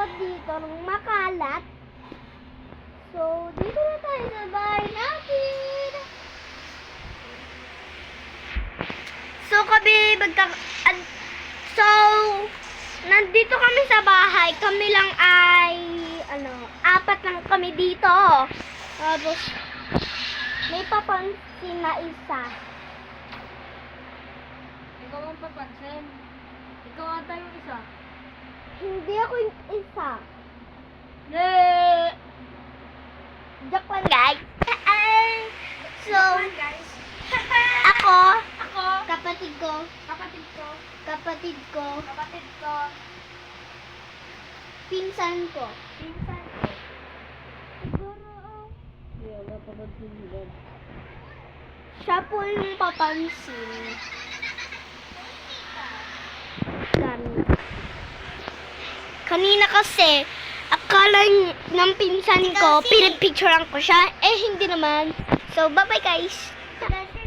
ako dito ng makalat. So, dito na tayo sa bahay natin. So, nandito kami sa bahay. Kami lang ay, apat lang kami dito. Tapos, may papansin na isa. Ikaw ang papansin. Ikaw ata yung isa. Hindi ako yung isa. Nee! Joke lang, guys. So, guys. ako, Ako. kapatid ko, Kapatid ko. kapatid ko, Kapatid ko. pinsan ko. Pinsan ko. Yeah, wala papansin yun. Siya po yung papansin. Kanina kasi, akala ng pinsan ko, pinipicturean ko siya. Eh, hindi naman. So, bye-bye guys.